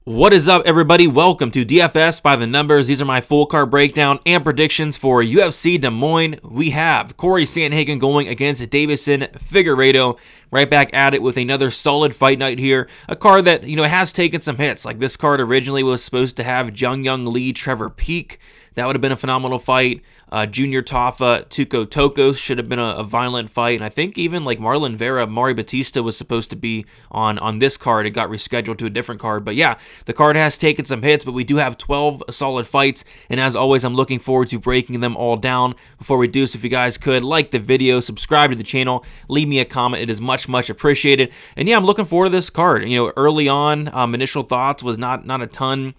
What is up, everybody? Welcome to DFS by the Numbers. These are my full card breakdown and predictions for UFC Des Moines. We have Cory Sandhagen going against Deiveson Figueiredo. Right back at it with another solid fight night here. A card that, has taken some hits. Like this card originally was supposed to have Young Lee, Trevor Peek. That would have been a phenomenal fight. Junior Tafa, Tuco Tokos should have been a violent fight. And I think even like Marlon Vera, Mari Batista was supposed to be on this card. It got rescheduled to a different card. But yeah, the card has taken some hits, but we do have 12 solid fights. And as always, I'm looking forward to breaking them all down. Before we do so, if you guys could like the video, subscribe to the channel, leave me a comment. It is much appreciated. And yeah, I'm looking forward to this card. Early on, initial thoughts was not a ton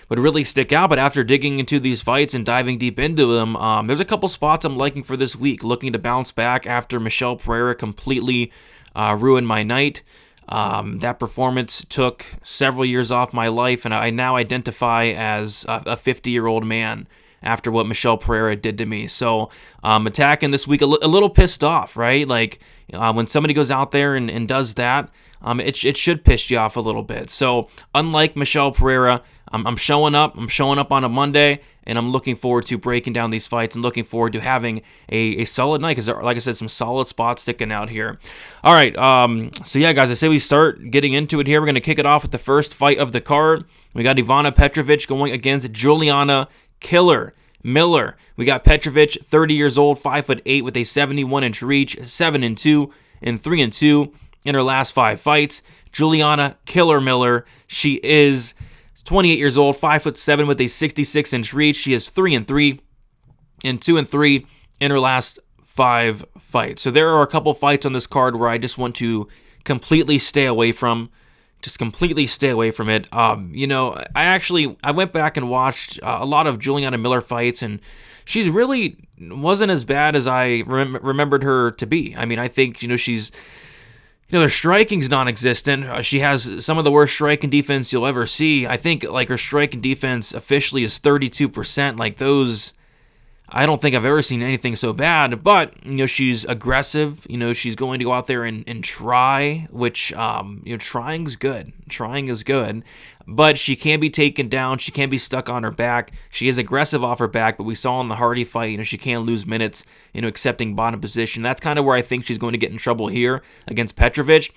would really stick out, but after digging into these fights and diving deep into them, there's a couple spots I'm liking for this week, looking to bounce back after Michelle Pereira completely ruined my night. That performance took several years off my life, and I now identify as a 50-year-old man after what Michelle Pereira did to me. So attacking this week a little pissed off, right? Like when somebody goes out there and does that, it should piss you off a little bit. So unlike Michelle Pereira, I'm showing up on a Monday, and I'm looking forward to breaking down these fights and looking forward to having a solid night because, like I said, some solid spots sticking out here. All right, so yeah, guys, I say we start getting into it here. We're going to kick it off with the first fight of the card. We got Ivana Petravvic going against Juliana Killer Miller. We got Petravvic, 30 years old, 5'8", with a 71-inch reach, 7-2 and 3-2 in her last 5 fights. Juliana Killer Miller, she is 28 years old, 5'7", with a 66-inch reach. She is 3-3 and 2-3 in her last 5 fights. So there are a couple fights on this card where I just want to completely stay away from. Just completely stay away from it. I went back and watched a lot of Juliana Miller fights, and she's really wasn't as bad as I remembered her to be. I mean, I think, she's... her striking's non-existent. She has some of the worst striking defense you'll ever see. I think, her striking defense officially is 32%. Like, those... I don't think I've ever seen anything so bad. But, she's aggressive. She's going to go out there and try, which, trying's good. Trying is good. But she can be taken down. She can be stuck on her back. She is aggressive off her back, but we saw in the Hardy fight, she can lose minutes, accepting bottom position. That's kind of where I think she's going to get in trouble here against Petravvic.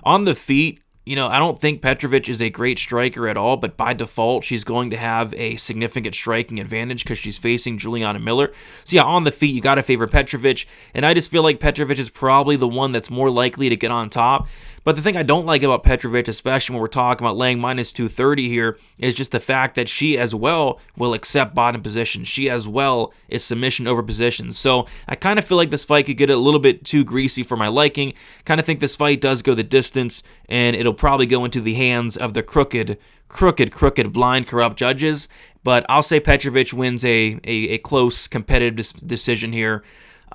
On the feet, I don't think Petravvic is a great striker at all, but by default, she's going to have a significant striking advantage because she's facing Juliana Miller. So yeah, on the feet, you got to favor Petravvic, and I just feel like Petravvic is probably the one that's more likely to get on top. But the thing I don't like about Petravvic, especially when we're talking about laying minus 230 here, is just the fact that she as well will accept bottom position. She as well is submission over position. So I kind of feel like this fight could get a little bit too greasy for my liking. Kind of think this fight does go the distance, and it'll probably go into the hands of the crooked, blind, corrupt judges. But I'll say Petravvic wins a close, competitive decision here.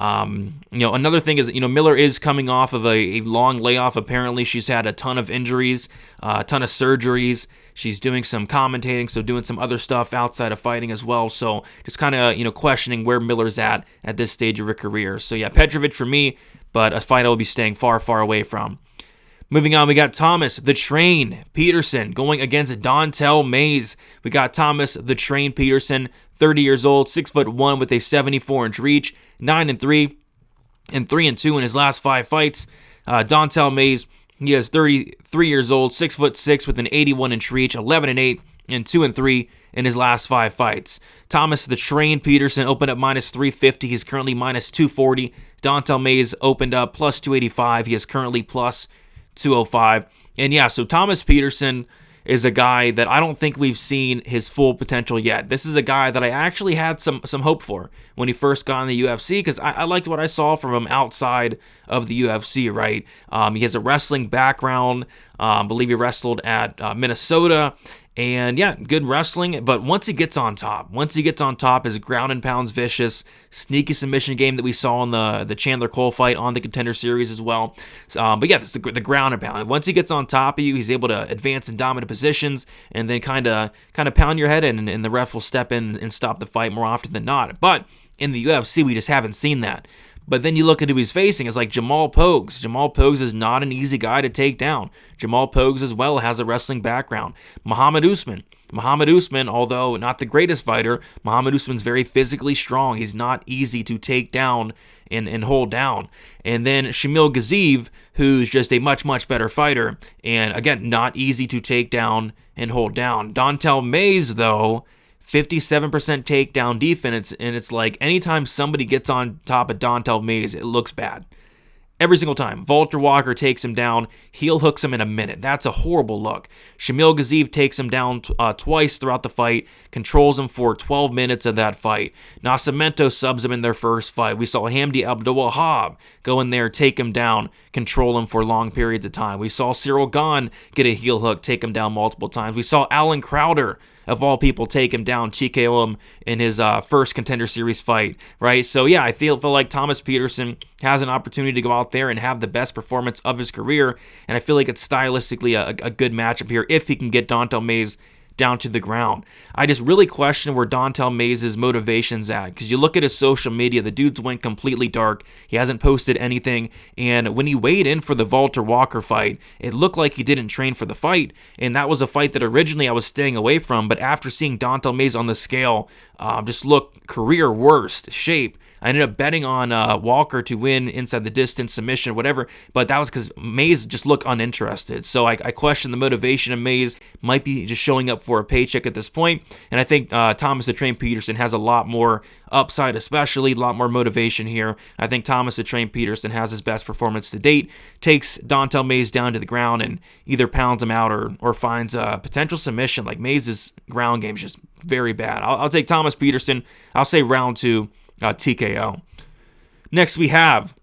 Another thing is, Miller is coming off of a long layoff. Apparently, she's had a ton of injuries, a ton of surgeries. She's doing some commentating, so doing some other stuff outside of fighting as well. So just kind of, questioning where Miller's at this stage of her career. So yeah, Petravvic for me, but a fight I will be staying far away from. Moving on, we got Thomas the Train Peterson going against Dantel Mays. We got Thomas the Train Peterson, 30 years old, 6'1", with a 74-inch reach, 9-3 and 3-2 in his last 5 fights. Dantel Mays, he is 33 years old, 6'6", with an 81-inch reach, 11-8 and 2-3 in his last 5 fights. Thomas the Train Peterson opened up minus 350. He's currently minus 240. Dantel Mays opened up plus 285. He is currently plus 205. And yeah, so Thomas Peterson is a guy that I don't think we've seen his full potential yet. This is a guy that I actually had some hope for when he first got in the UFC because I liked what I saw from him outside of the UFC, right? He has a wrestling background. I believe he wrestled at Minnesota. And yeah, good wrestling, but once he gets on top, his ground and pound's vicious, sneaky submission game that we saw in the Chandler Cole fight on the Contender Series as well. But yeah, it's the ground and pound. Once he gets on top of you, he's able to advance in dominant positions and then kind of pound your head in, and the ref will step in and stop the fight more often than not. But in the UFC, we just haven't seen that. But then you look at who he's facing. It's like Jamal Pogues. Jamal Pogues is not an easy guy to take down. Jamal Pogues as well has a wrestling background. Muhammad Usman, although not the greatest fighter, Muhammad Usman's very physically strong. He's not easy to take down and hold down. And then Shamil Gaziev, who's just a much, much better fighter. And again, not easy to take down and hold down. Dantel Mayes, though, 57% takedown defense, and it's like anytime somebody gets on top of Dantel Mayes, it looks bad. Every single time. Walter Walker takes him down, heel hooks him in a minute. That's a horrible look. Shamil Gaziev takes him down twice throughout the fight, controls him for 12 minutes of that fight. Nascimento subs him in their first fight. We saw Hamdi Abdul-Wahab go in there, take him down, control him for long periods of time. We saw Cyril Gane get a heel hook, take him down multiple times. We saw Alan Crowder, of all people, take him down, TKO him in his first Contender Series fight, right? So yeah, I feel like Thomas Peterson has an opportunity to go out there and have the best performance of his career, and I feel like it's stylistically a good matchup here if he can get Dantel Mayes down to the ground. I just really question where Dantel Mayes' motivation's at, because you look at his social media, the dude's went completely dark. He hasn't posted anything, and when he weighed in for the Walter Walker fight, it looked like he didn't train for the fight, and that was a fight that originally I was staying away from, but after seeing Dantel Mayes on the scale just look career worst shape, I ended up betting on Walker to win inside the distance, submission, whatever, but that was because Mayes just looked uninterested. So I question the motivation of Mayes. Might be just showing up for a paycheck at this point, and I think Thomas the Train Peterson has a lot more upside, especially a lot more motivation here. I think Thomas the Train Peterson has his best performance to date, takes Dantel Mayes down to the ground and either pounds him out or finds a potential submission. Like Mayes' ground game is just very bad. I'll take Thomas Peterson. I'll say round 2. TKO. Next we have,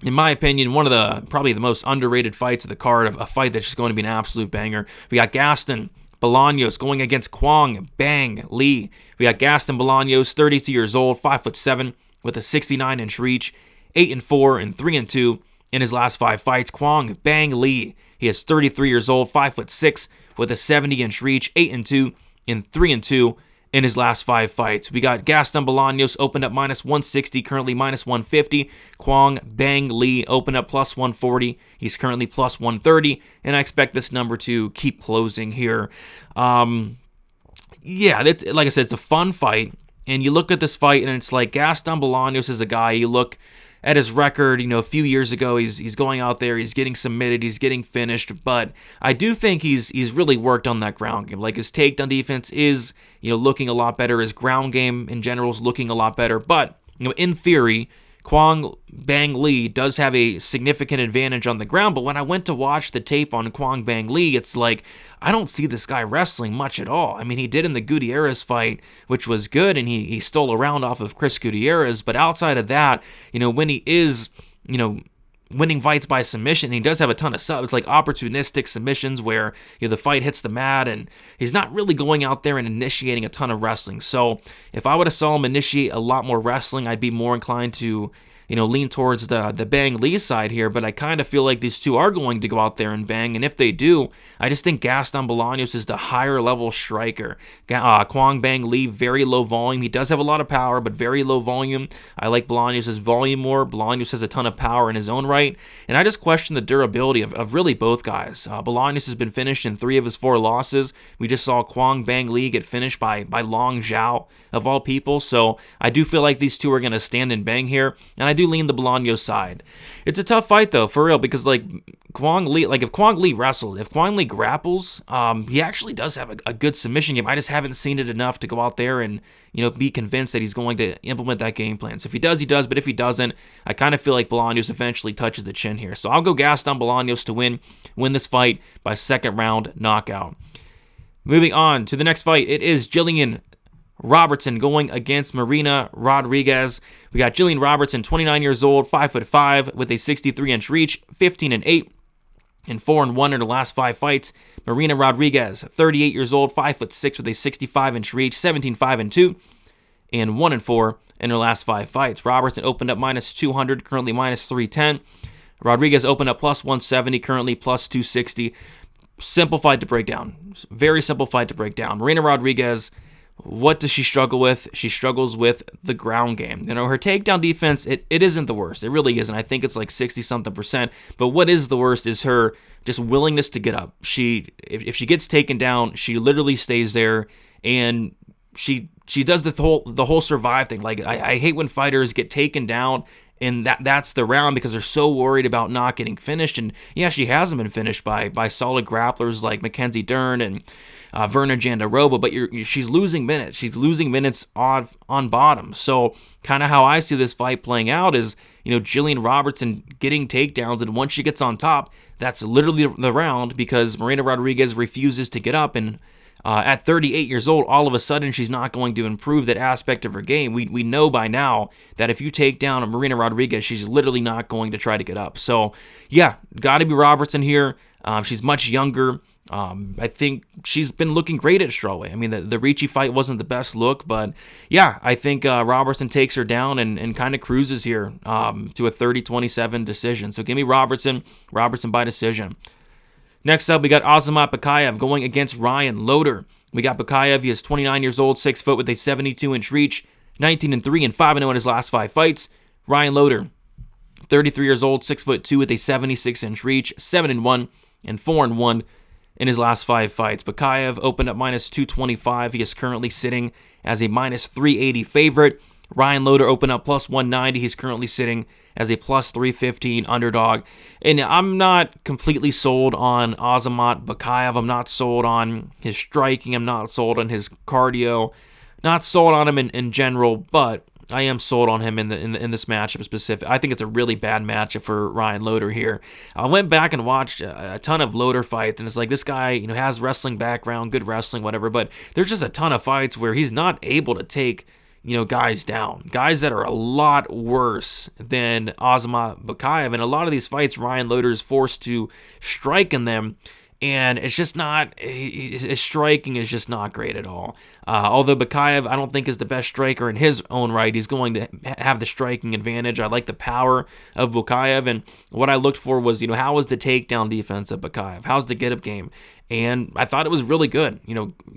in my opinion, one of the probably the most underrated fights of the card, a fight that's just going to be an absolute banger. We got Gaston Bolaños going against Kuang Bang Lee. We got Gaston Bolaños, 32 years old, 5'7", with a 69-inch reach, 8-4 and 3-2 in his last 5 fights. Kuang Bang Lee, he is 33 years old, 5'6", with a 70-inch reach, 8-2 and 3-2 in his last 5 fights. We got Gaston Bolaños opened up -160, currently -150. Kuang Bang Lee opened up +140. He's currently +130, and I expect this number to keep closing here. Yeah, like I said, it's a fun fight, and you look at this fight, and it's like Gaston Bolaños is a guy, you look at his record, a few years ago, he's going out there, he's getting submitted, he's getting finished, but I do think he's really worked on that ground game. Like his takedown defense is, looking a lot better. His ground game in general is looking a lot better, but, in theory, Kuang Bang Lee does have a significant advantage on the ground, but when I went to watch the tape on Kuang Bang Lee, it's like, I don't see this guy wrestling much at all. I mean, he did in the Gutierrez fight, which was good, and he stole a round off of Chris Gutierrez, but outside of that, when he is, winning fights by submission, he does have a ton of subs. It's like opportunistic submissions where the fight hits the mat, and he's not really going out there and initiating a ton of wrestling. So if I would have saw him initiate a lot more wrestling, I'd be more inclined to lean towards the Bang Lee side here, but I kind of feel like these two are going to go out there and bang, and if they do, I just think Gaston Bolaños is the higher level striker. Kuang Bang Lee, very low volume. He does have a lot of power, but very low volume. I like Bolaños' volume more. Bolaños has a ton of power in his own right, and I just question the durability of really both guys. Bolaños has been finished in 3 of his 4 losses. We just saw Kuang Bang Lee get finished by Long Zhao, of all people, so I do feel like these two are going to stand and bang here, and I do lean the Bolaños side. It's a tough fight though, for real, because if Kuang Lee wrestles, if Kuang Lee grapples, he actually does have a good submission game. I just haven't seen it enough to go out there and be convinced that he's going to implement that game plan. So if he does, he does, but if he doesn't, I kind of feel like Bolaños eventually touches the chin here. So I'll go Gaston Bolaños to win this fight by 2nd round knockout. Moving on to the next fight, it is Jillian Robertson going against Marina Rodriguez. We got Jillian Robertson, 29 years old, 5'5", with a 63-inch reach, 15-8 and 4-1 in her last 5 fights. Marina Rodriguez, 38 years old, 5'6", with a 65-inch reach, 17-5 and 2 and 1-4 in her last 5 fights. Robertson opened up -200, currently -310. Rodriguez opened up +170, currently +260. Simple fight to break down. Very simple fight to break down. Marina Rodriguez what does she struggle with? She struggles with the ground game. Her takedown defense, it isn't the worst. It really isn't. I think it's like 60-something%. But what is the worst is her just willingness to get up. If she gets taken down, she literally stays there, and she does the whole survive thing. Like, I hate when fighters get taken down and that's the round because they're so worried about not getting finished. And yeah, she hasn't been finished by solid grapplers like Mackenzie Dern and Verna Jandaroba, but she's losing minutes. She's losing minutes on bottom. So kind of how I see this fight playing out is, Jillian Robertson getting takedowns, and once she gets on top, that's literally the round because Marina Rodriguez refuses to get up, and at 38 years old, all of a sudden, she's not going to improve that aspect of her game. We know by now that if you take down a Marina Rodriguez, she's literally not going to try to get up. So, yeah, got to be Robertson here. She's much younger. I think she's been looking great at strawweight. I mean, the Ricci fight wasn't the best look, but yeah, I think Robertson takes her down and kind of cruises here to a 30-27 decision. So give me Robertson by decision. Next up, we got Ozamat Bakayev going against Ryan Loer. We got Bakayev. He is 29 years old, 6 foot with a 72-inch reach, 19-3 and 5-0 in his last 5 fights. Ryan Loer, 33 years old, 6'2" with a 76-inch reach, 7-1 and 4-1 in his last 5 fights. Bakayev opened up -225. He is currently sitting as a -380 favorite. Ryan Loer opened up +190. He's currently sitting as a +315 underdog. And I'm not completely sold on Ozamat Bakayev. I'm not sold on his striking. I'm not sold on his cardio. Not sold on him in general, but I am sold on him in this matchup specific. I think it's a really bad matchup for Ryan Loer here. I went back and watched a ton of Loer fights, and it's like this guy, has wrestling background, good wrestling, whatever, but there's just a ton of fights where he's not able to take guys down, guys that are a lot worse than Ozamat Bakayev. And a lot of these fights, Ryan Loer is forced to strike in them, and it's just not, his striking is just not great at all. Although Bakayev, I don't think is the best striker in his own right. He's going to have the striking advantage. I like the power of Bakayev, and what I looked for was, how was the takedown defense of Bakayev? How's the get-up game? And I thought it was really good.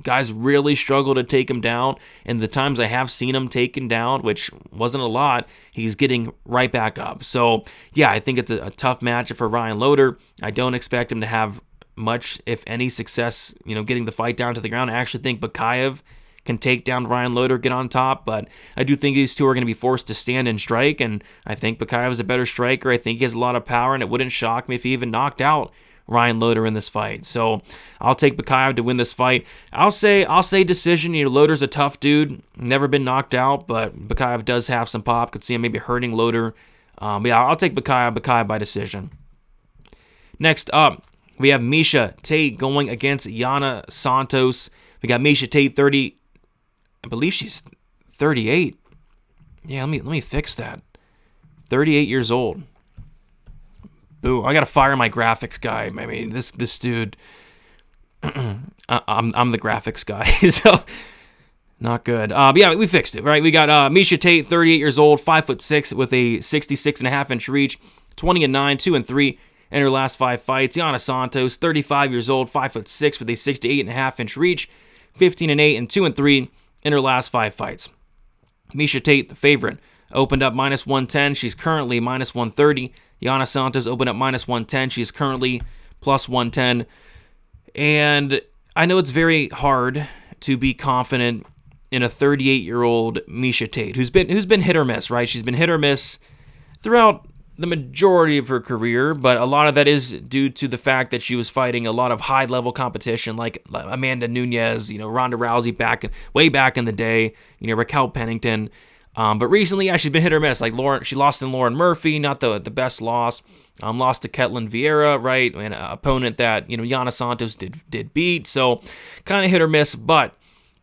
Guys really struggle to take him down, and the times I have seen him taken down, which wasn't a lot, he's getting right back up. So, yeah, I think it's a tough matchup for Ryan Loer. I don't expect him to have much, if any, success, getting the fight down to the ground. I actually think Bakayev can take down Ryan Loer, get on top, but I do think these two are going to be forced to stand and strike, and I think Bakayev is a better striker. I think he has a lot of power, and it wouldn't shock me if he even knocked out Ryan Loer in this fight. So I'll take Bakayev to win this fight. I'll say decision. Loer's a tough dude, never been knocked out, but Bakayev does have some pop. Could see him maybe hurting Loer. But yeah, I'll take Bakayev by decision. Next up, we have Miesha Tate going against Janna Santos. We got Miesha Tate 30. I believe she's 38. Yeah, let me fix that. 38 years old. Boo! I gotta fire my graphics guy. I mean, this dude. I'm the graphics guy, so not good. But yeah, we fixed it, right? We got Miesha Tate, 38 years old, 5'6" with a 66.5-inch reach, 20-9, 2-3 in her last 5 fights. Janna Santos, 35 years old, 5'6" with a 68.5-inch reach, 15-8 and 2-3 in her last 5 fights. Miesha Tate, the favorite, opened up -110. She's currently -130. Janna Santos opened up -110. She's currently +110. And I know it's very hard to be confident in a 38-year-old Miesha Tate who's been hit or miss, right? She's been hit or miss throughout the majority of her career, but a lot of that is due to the fact that she was fighting a lot of high-level competition like Amanda Nunes, Ronda Rousey way back in the day, Raquel Pennington. But recently, yeah, she's been hit or miss. Like she lost in Lauren Murphy, not the best loss. Lost to Ketlin Vieira, right, an opponent that Janna Santos did beat. So kind of hit or miss. But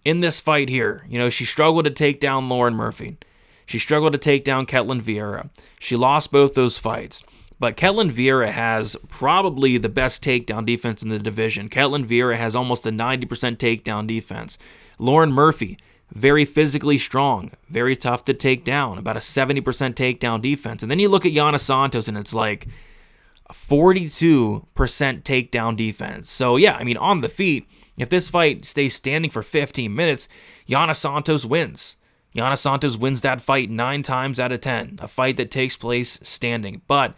in this fight here, she struggled to take down Lauren Murphy. She struggled to take down Ketlin Vieira. She lost both those fights. But Ketlin Vieira has probably the best takedown defense in the division. Ketlin Vieira has almost a 90% takedown defense. Lauren Murphy, very physically strong, very tough to take down, about a 70% takedown defense. And then you look at Janna Santos, and it's like, 42% takedown defense. So yeah, I mean, on the feet, if this fight stays standing for 15 minutes, Janna Santos wins. Janna Santos wins that fight 9 times out of 10, a fight that takes place standing. But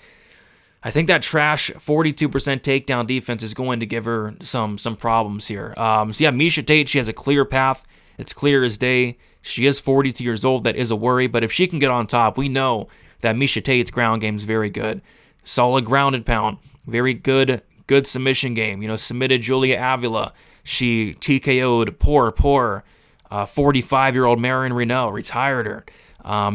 I think that trash 42% takedown defense is going to give her some problems here. So yeah, Miesha Tate, she has a clear path. It's clear as day. She is 42 years old. That is a worry. But if she can get on top, we know that Miesha Tate's ground game is very good. Solid grounded pound. Very good submission game. You know, submitted Julia Avila. She TKO'd poor 45-year-old Marina Renee, retired her.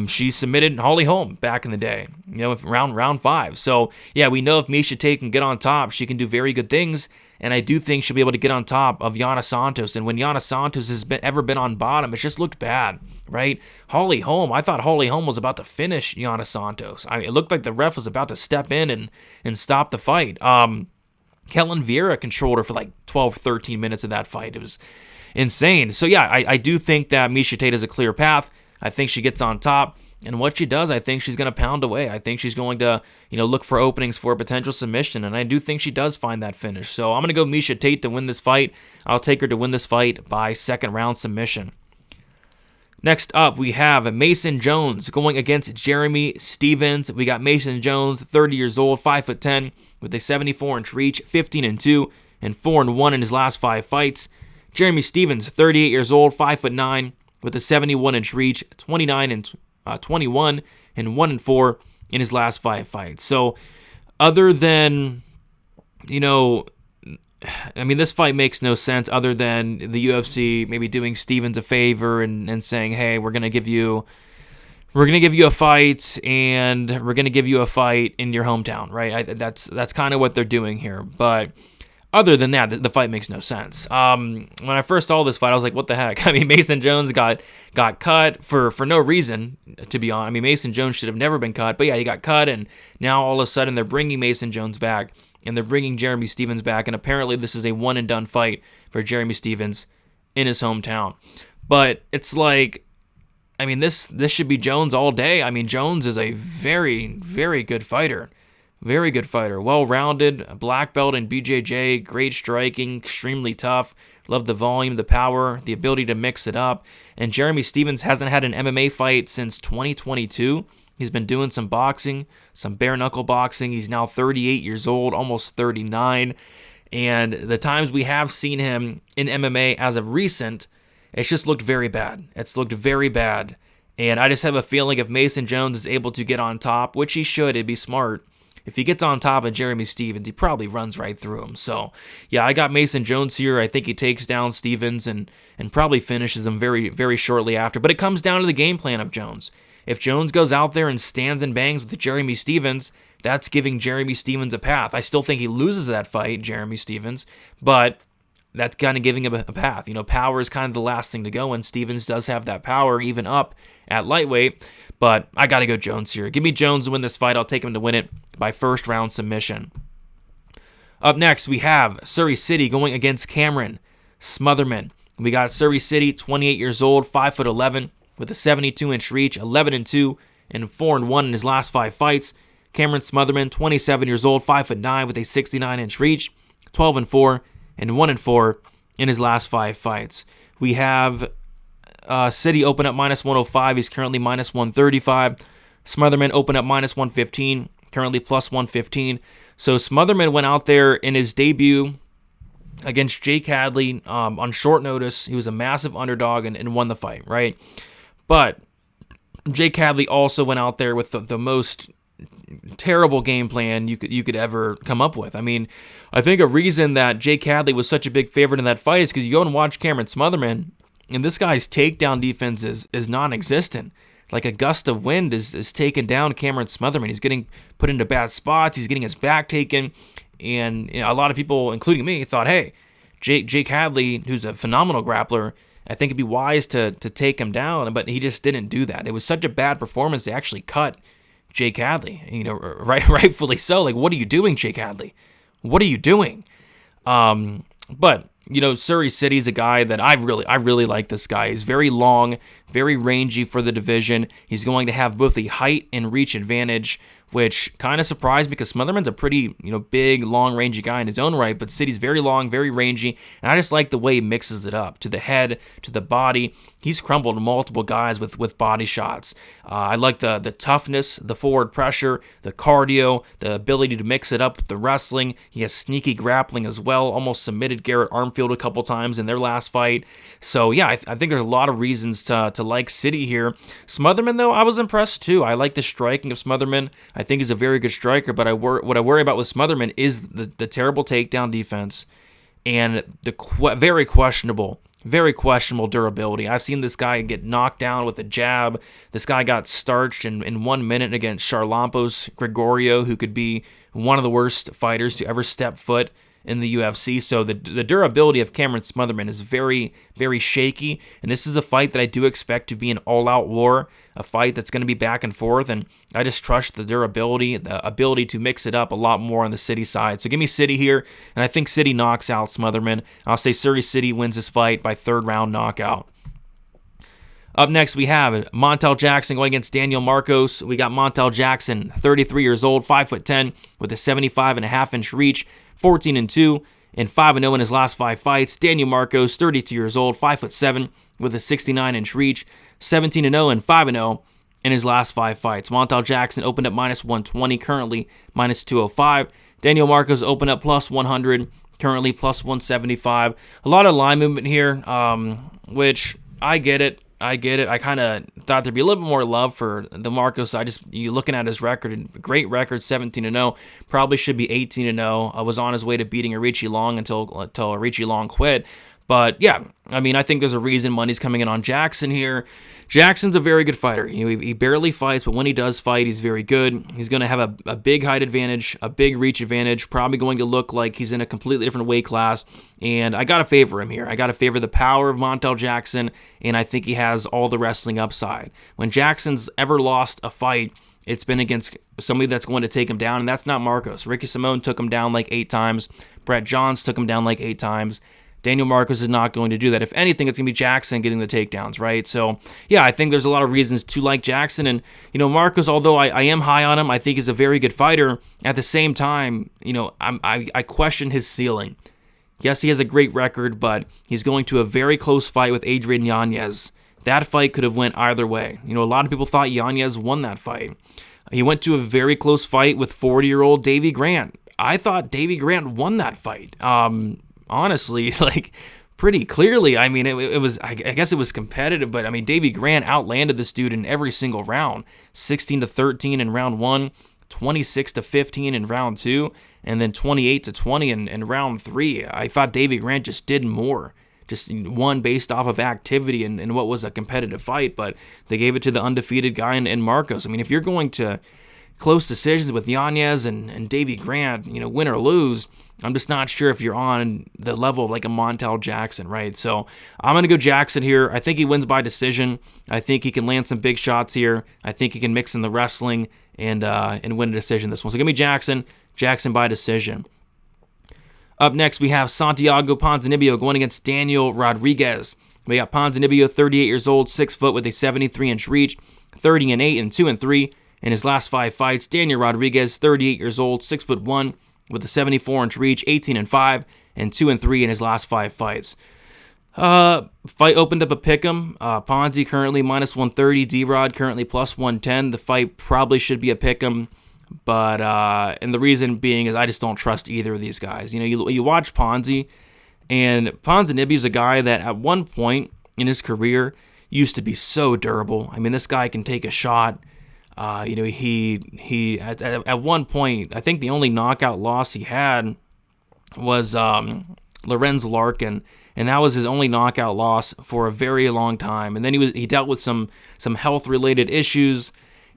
She submitted Holly Holm back in the day, you know, round 5. So, yeah, we know if Miesha Tate can get on top, she can do very good things, and I do think she'll be able to get on top of Janna Santos. And when Janna Santos has ever been on bottom, it's just looked bad, right? Holly Holm, I thought Holly Holm was about to finish Janna Santos. I mean, it looked like the ref was about to step in and stop the fight. Kellen Vieira controlled her for like 12, 13 minutes of that fight. It was insane. So yeah, I do think that Miesha Tate has a clear path. I think she gets on top, and what she does, I think she's going to pound away. I think she's going to, you know, look for openings for a potential submission, and I do think she does find that finish. So I'm going to go Miesha Tate to win this fight. I'll take her to win this fight by second round submission. Next up, we have Mason Jones going against Jeremy Stephens. We got Mason Jones, 30 years old, 5'10", with a 74-inch reach, 15-2, and 4-1 in his last 5 fights. Jeremy Stephens, 38 years old, 5'9", with a 71-inch reach, 29-21, and 1-4 in his last 5 fights. So, other than, you know, I mean, this fight makes no sense other than the UFC maybe doing Stephens a favor and saying, hey, we're gonna give you a fight, and we're gonna give you a fight in your hometown, right? That's kind of what they're doing here. But other than that, the fight makes no sense. When I first saw this fight, I was like, what the heck? I mean, Mason Jones got cut for no reason, to be honest. I mean, Mason Jones should have never been cut, but yeah, he got cut, and now all of a sudden they're bringing Mason Jones back, and they're bringing Jeremy Stephens back, and apparently this is a one-and-done fight for Jeremy Stephens in his hometown. But it's like, I mean, this should be Jones all day. I mean, Jones is a very, very good fighter. Very good fighter. Well-rounded, black belt in BJJ, great striking, extremely tough. Love the volume, the power, the ability to mix it up. And Jeremy Stephens hasn't had an MMA fight since 2022. He's been doing some boxing, some bare-knuckle boxing. He's now 38 years old, almost 39. And the times we have seen him in MMA as of recent, it's just looked very bad. It's looked very bad. And I just have a feeling if Mason Jones is able to get on top, which he should, it'd be smart. If he gets on top of Jeremy Stephens, he probably runs right through him. So, yeah, I got Mason Jones here. I think he takes down Stephens and probably finishes him very, very shortly after. But it comes down to the game plan of Jones. If Jones goes out there and stands and bangs with Jeremy Stephens, that's giving Jeremy Stephens a path. I still think he loses that fight, Jeremy Stephens, but that's kind of giving him a path. You know, power is kind of the last thing to go, and Stephens does have that power even up at lightweight. But I got to go Jones here. Give me Jones to win this fight. I'll take him to win it by first round submission. Up next, we have Surrey City going against Cameron Smotherman. We got Surrey City, 28 years old, 5'11", with a 72-inch reach, 11-2, and 4-1 in his last 5 fights. Cameron Smotherman, 27 years old, 5'9", with a 69-inch reach, 12-4, and 1-4 in his last 5 fights. We have City open up minus 105. He's currently minus 135. Smotherman open up minus 115. Currently plus 115. So Smotherman went out there in his debut against Jake Hadley on short notice. He was a massive underdog and won the fight, right? But Jake Hadley also went out there with the most terrible game plan you could ever come up with. I mean, I think a reason that Jake Hadley was such a big favorite in that fight is because you go and watch Cameron Smotherman, and this guy's takedown defense is non-existent. Like a gust of wind is taking down Cameron Smotherman. He's getting put into bad spots. He's getting his back taken. And you know, a lot of people, including me, thought, hey, Jake Hadley, who's a phenomenal grappler, I think it'd be wise to take him down. But he just didn't do that. It was such a bad performance, they actually cut Jake Hadley. You know, rightfully so. Like, what are you doing, Jake Hadley? What are you doing? But you know, Surrey City's a guy that I really like this guy. He's very long, very rangy for the division. He's going to have both a height and reach advantage, which kind of surprised me because Smotherman's a pretty, big, long, rangy guy in his own right, but City's very long, very rangy, and I just like the way he mixes it up to the head, to the body. He's crumbled multiple guys with body shots. I like the toughness, the forward pressure, the cardio, the ability to mix it up with the wrestling. He has sneaky grappling as well, almost submitted Garrett Armfield a couple times in their last fight. So yeah, I think there's a lot of reasons to like City here. Smotherman, though, I was impressed too. I like the striking of Smotherman. I think he's a very good striker, but what I worry about with Smotherman is the terrible takedown defense and the very questionable durability. I've seen this guy get knocked down with a jab. This guy got starched in 1 minute against Charlampos Gregorio, who could be one of the worst fighters to ever step foot in the UFC. So the durability of Cameron Smotherman is very, very shaky, and this is a fight that I do expect to be an all-out war, a fight that's going to be back and forth, and I just trust the durability, the ability to mix it up a lot more on the City side. So give me City here, and I think City knocks out Smotherman. I'll say Surrey City wins this fight by third round knockout. Up next, we have Montel Jackson going against Daniel Marcos. We got Montel Jackson, 33 years old, 5'10", with a 75.5-inch reach, 14-2, and 5-0 in his last 5 fights. Daniel Marcos, 32 years old, 5'7", with a 69-inch reach, 17-0 and 5-0 in his last 5 fights. Montel Jackson opened up -120, currently -205. Daniel Marcos opened up +100, currently +175. A lot of line movement here, which I get it. I kind of thought there'd be a little bit more love for the Marcos. You looking at his record, great record, 17-0. Probably should be 18-0. I was on his way to beating Arichi Long until Arichi Long quit. But yeah, I think there's a reason money's coming in on Jackson here. Jackson's a very good fighter. He barely fights, but when he does fight, he's very good. He's going to have a big height advantage, a big reach advantage, probably going to look like he's in a completely different weight class, and I got to favor him here. I got to favor the power of Montel Jackson, and I think he has all the wrestling upside. When Jackson's ever lost a fight, it's been against somebody that's going to take him down, and that's not Marcos. Ricky Simone took him down like 8 times. Brett Johns took him down like 8 times. Daniel Marcos is not going to do that. If anything, it's going to be Jackson getting the takedowns, right? So, yeah, I think there's a lot of reasons to like Jackson. And, Marcos, although I am high on him, I think he's a very good fighter. At the same time, I question his ceiling. Yes, he has a great record, but he's going to a very close fight with Adrian Yanez. That fight could have went either way. A lot of people thought Yanez won that fight. He went to a very close fight with 40-year-old Davey Grant. I thought Davey Grant won that fight. Honestly, pretty clearly. It was, I guess it was competitive, but Davey Grant outlanded this dude in every single round. 16-13 in round 1, 26-15 in round 2, and then 28-20 in round 3. I thought Davey Grant just did more. Just won based off of activity and what was a competitive fight, but they gave it to the undefeated guy in Marcos. If you're going to close decisions with Yanez and Davey Grant, win or lose, I'm just not sure if you're on the level of like a Montel Jackson, right? So I'm going to go Jackson here. I think he wins by decision. I think he can land some big shots here. I think he can mix in the wrestling and win a decision this one. So give me Jackson by decision. Up next, we have Santiago Ponzinibbio going against Daniel Rodriguez. We got Ponzinibbio, 38 years old, 6 foot with a 73-inch reach, 30-8 and 2-3 in his last 5 fights. Daniel Rodriguez, 38 years old, 6'1", with a 74-inch reach, 18-5 and 2-3 in his last 5 fights. Fight opened up a pick'em. Ponzi currently -130, D-Rod currently +110. The fight probably should be a pick'em, but and the reason being is I just don't trust either of these guys. You watch Ponzi, and Ponzinibbio is a guy that at one point in his career used to be so durable. this guy can take a shot. He at one point, I think the only knockout loss he had was Lorenz Larkin, and that was his only knockout loss for a very long time. And then he dealt with some health related issues,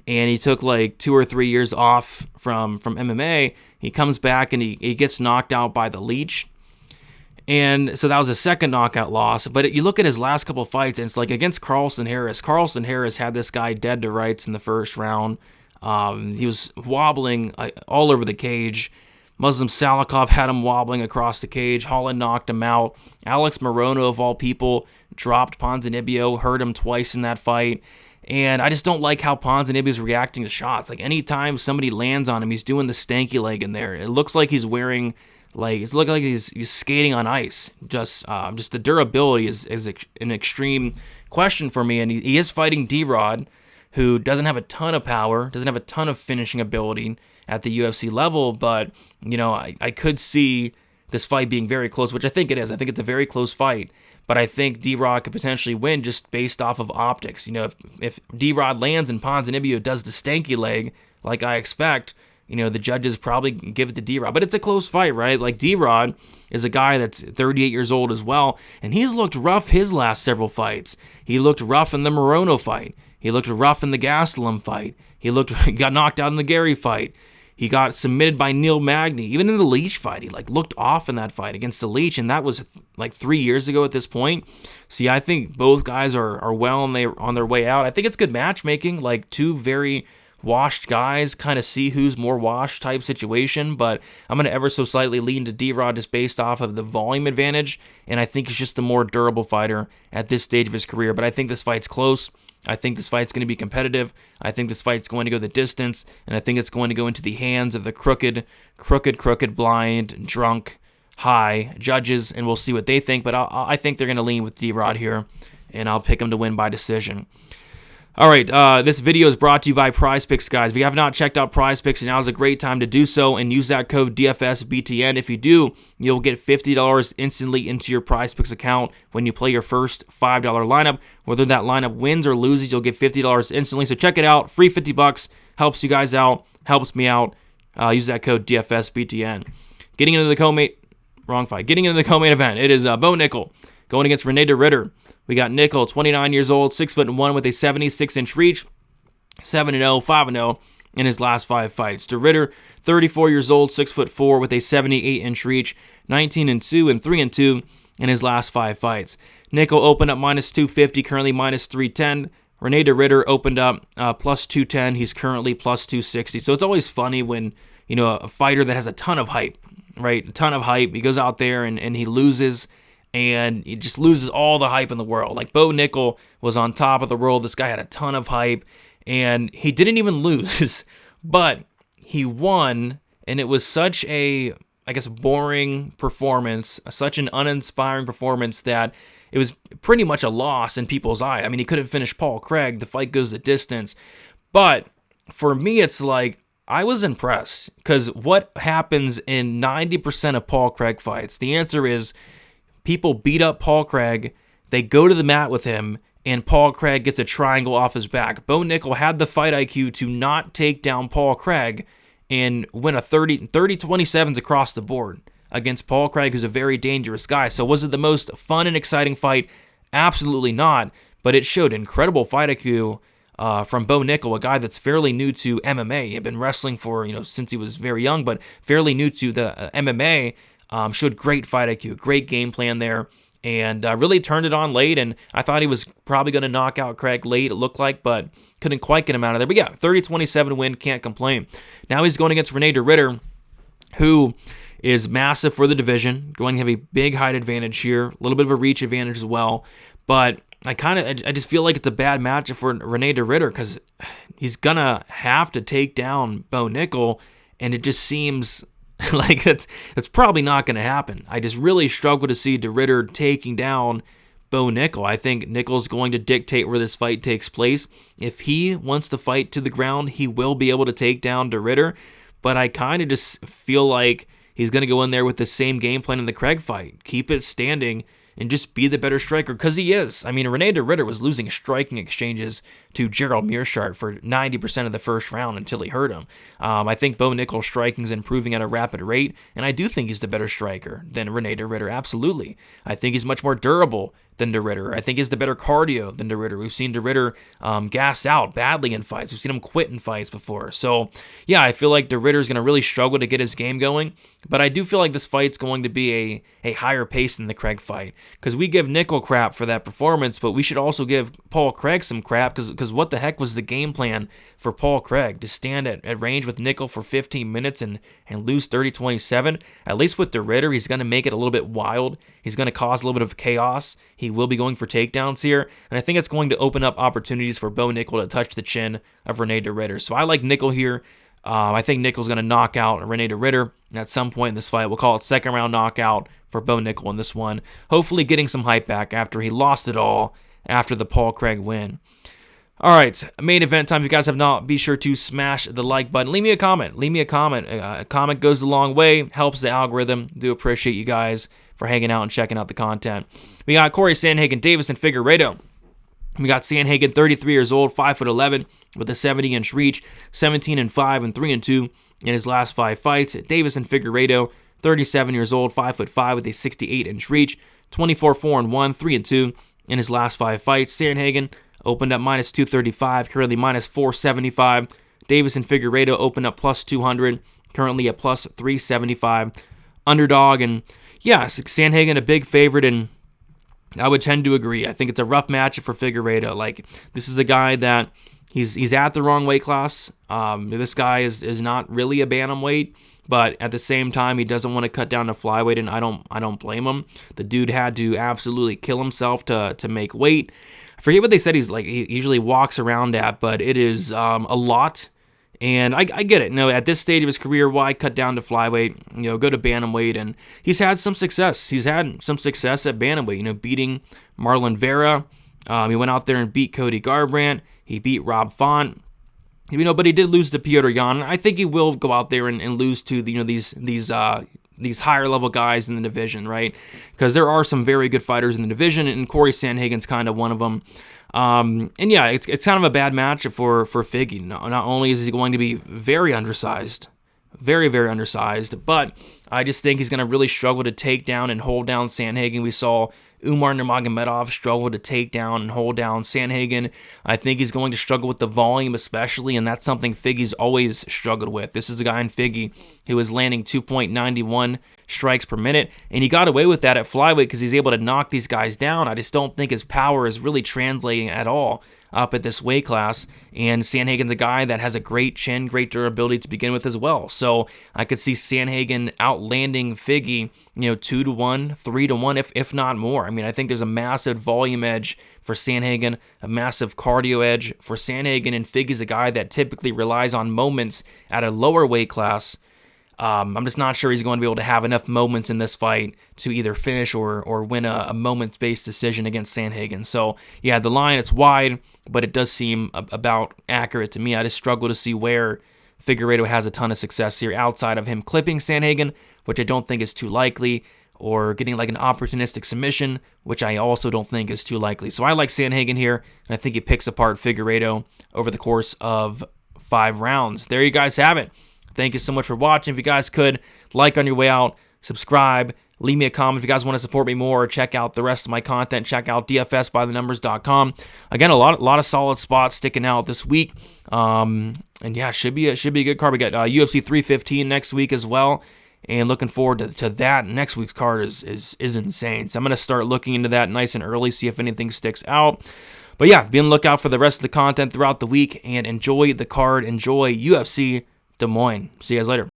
and he took like 2 or 3 years off from MMA. He comes back and he gets knocked out by the Leech. And so that was a second knockout loss. But you look at his last couple of fights, and it's like against Carlston Harris. Carlston Harris had this guy dead to rights in the first round. He was wobbling all over the cage. Muslim Salikov had him wobbling across the cage. Holland knocked him out. Alex Morono, of all people, dropped Ponzinibbio, hurt him twice in that fight. And I just don't like how Ponzinibbio is reacting to shots. Like, anytime somebody lands on him, he's doing the stanky leg in there. It looks like he's wearing, it looks like he's skating on ice. Just the durability is an extreme question for me. And he is fighting D-Rod, who doesn't have a ton of power, doesn't have a ton of finishing ability at the UFC level, but, I could see this fight being very close, which I think it is. I think it's a very close fight, but I think D-Rod could potentially win just based off of optics. If D-Rod lands and Ponzinibbio does the stanky leg, like I expect, the judges probably give it to D-Rod, but it's a close fight, right? Like, D-Rod is a guy that's 38 years old as well, and he's looked rough his last several fights. He looked rough in the Morono fight. He looked rough in the Gaston fight. He got knocked out in the Gary fight. He got submitted by Neil Magny. Even in the Leach fight, he looked off in that fight against the Leach, and that was 3 years ago at this point. See, I think both guys are well on their way out. I think it's good matchmaking, two very washed guys, kind of see who's more washed type situation, but I'm going to ever so slightly lean to D-Rod just based off of the volume advantage, and I think he's just the more durable fighter at this stage of his career. But I think this fight's close. I think this fight's going to be competitive. I think this fight's going to go the distance, and I think it's going to go into the hands of the crooked, blind, drunk, high judges, and we'll see what they think. But I think they're going to lean with D-Rod here, and I'll pick him to win by decision. All right, this video is brought to you by PrizePicks, guys. If you have not checked out PrizePicks, now is a great time to do so, and use that code DFSBTN. If you do, you'll get $50 instantly into your PrizePicks account when you play your first $5 lineup. Whether that lineup wins or loses, you'll get $50 instantly. So check it out. Free $50. Helps you guys out. Helps me out. Use that code DFSBTN. Getting into the co-main event, it is Bo Nickel going against Renee Ritter. We got Nickel, 29 years old, 6'1", with a 76-inch reach, 7-0, 5-0 in his last 5 fights. Ritter, 34 years old, 6'4", with a 78-inch reach, 19-2 and 3-2 in his last 5 fights. Nickel opened up minus 250, currently minus 310. Renee Ritter opened up plus 210. He's currently plus 260. So it's always funny when, a fighter that has a ton of hype, right? A ton of hype. He goes out there and he loses, and he just loses all the hype in the world. Like, Bo Nickel was on top of the world. This guy had a ton of hype, and he didn't even lose, but he won, and it was such a, boring performance, such an uninspiring performance that it was pretty much a loss in people's eye. I mean, he couldn't finish Paul Craig. The fight goes the distance. But for me, it's I was impressed, because what happens in 90% of Paul Craig fights? The answer is, people beat up Paul Craig, they go to the mat with him, and Paul Craig gets a triangle off his back. Bo Nickel had the fight IQ to not take down Paul Craig and win a 30-27s across the board against Paul Craig, who's a very dangerous guy. So was it the most fun and exciting fight? Absolutely not, but it showed incredible fight IQ from Bo Nickel, a guy that's fairly new to MMA. He had been wrestling for, since he was very young, but fairly new to the MMA. Showed great fight IQ, great game plan there, and really turned it on late. And I thought he was probably going to knock out Craig late, it looked like, but couldn't quite get him out of there. But yeah, 30-27 win, can't complain. Now he's going against Renee Ritter, who is massive for the division, going to have a big height advantage here, a little bit of a reach advantage as well. But I just feel like it's a bad matchup for Renee Ritter, because he's going to have to take down Bo Nickel, and it just seems like that's probably not going to happen. I just really struggle to see Ritter taking down Bo Nickel. I think Nickel's going to dictate where this fight takes place. If he wants to fight to the ground, he will be able to take down Ritter, but I kind of just feel like he's going to go in there with the same game plan in the Craig fight. Keep it standing and just be the better striker, because he is. I mean, Renee Ritter was losing striking exchanges to Gerald Meerschaert for 90% of the first round until he hurt him. I think Bo Nickel's striking is improving at a rapid rate, and I do think he's the better striker than Renee Ritter, absolutely. I think he's much more durable than Ditter. I think he has the better cardio than Ditter. We've seen Ditter gas out badly in fights. We've seen him quit in fights before. So, yeah, I feel like Ditter is going to really struggle to get his game going. But I do feel like this fight's going to be a higher pace than the Craig fight. Because we give Nickel crap for that performance, but we should also give Paul Craig some crap. Because what the heck was the game plan for Paul Craig? To stand at range with Nickel for 15 minutes and lose 30-27? At least with Ditter, he's going to make it a little bit wild. He's going to cause a little bit of chaos. He will be going for takedowns here, and I think it's going to open up opportunities for Bo Nickel to touch the chin of Renee Ditter. So I like Nickel here. I think Nickel's going to knock out Renee Ditter at some point in this fight. We'll call it second round knockout for Bo Nickel in this one. Hopefully getting some hype back after he lost it all after the Paul Craig win. All right, main event time. If you guys have not, be sure to smash the like button. Leave me a comment. A comment goes a long way, helps the algorithm. Do appreciate you guys for hanging out and checking out the content. We got Cory Sandhagen, Deiveson, Figueiredo. We got Sandhagen, 33 years old, 5'11", with a 70-inch reach, 17-5 and 3-2 in his last 5 fights. Deiveson, Figueiredo, 37 years old, 5'5", with a 68-inch reach, 24-4 and 3-2 in his last 5 fights. Sandhagen opened up minus 235, currently minus 475. Deiveson, Figueiredo opened up plus 200, currently at plus 375. Underdog, and yeah, Sandhagen a big favorite, and I would tend to agree. I think it's a rough matchup for Figueiredo. Like, this is a guy that he's at the wrong weight class. This guy is not really a bantamweight, but at the same time, he doesn't want to cut down to flyweight, and I don't blame him. The dude had to absolutely kill himself to make weight. I forget what they said he usually walks around at, but it is a lot. And I get it. At this stage of his career, why cut down to flyweight? Go to bantamweight, and he's had some success. He's had some success at bantamweight. Beating Marlon Vera. He went out there and beat Cody Garbrandt. He beat Rob Font. But he did lose to Petr Yan. I think he will go out there and lose to these higher level guys in the division, right? Because there are some very good fighters in the division, and Cory Sandhagen's kind of one of them. And yeah, it's kind of a bad matchup for Figgy. Not only is he going to be very undersized, very, very undersized, but I just think he's going to really struggle to take down and hold down Sandhagen. We saw Umar Nurmagomedov struggle to take down and hold down Sandhagen. I think he's going to struggle with the volume especially, and that's something Figgy's always struggled with. This is a guy in Figgy who was landing 2.91 strikes per minute, and he got away with that at flyweight because he's able to knock these guys down. I just don't think his power is really translating at all up at this weight class, and Sandhagen's a guy that has a great chin, great durability to begin with as well. So I could see Sandhagen outlanding Figgy, 2-1, 3-1, if not more. I think there's a massive volume edge for Sandhagen, a massive cardio edge for Sandhagen, and Figgy's a guy that typically relies on moments at a lower weight class. I'm just not sure he's going to be able to have enough moments in this fight to either finish or win a moments-based decision against Sandhagen. So, yeah, the line, it's wide, but it does seem about accurate to me. I just struggle to see where Figueiredo has a ton of success here outside of him clipping Sandhagen, which I don't think is too likely, or getting like an opportunistic submission, which I also don't think is too likely. So I like Sandhagen here, and I think he picks apart Figueiredo over the course of 5 rounds. There you guys have it. Thank you so much for watching. If you guys could, like on your way out, subscribe, leave me a comment if you guys want to support me more, or check out the rest of my content. Check out dfsbythenumbers.com. Again, a lot of solid spots sticking out this week. And yeah, should be a good card. We got UFC 315 next week as well, and looking forward to that. Next week's card is insane. So I'm gonna start looking into that nice and early, see if anything sticks out. But yeah, be on the lookout for the rest of the content throughout the week, and enjoy the card. Enjoy UFC Des Moines. See you guys later.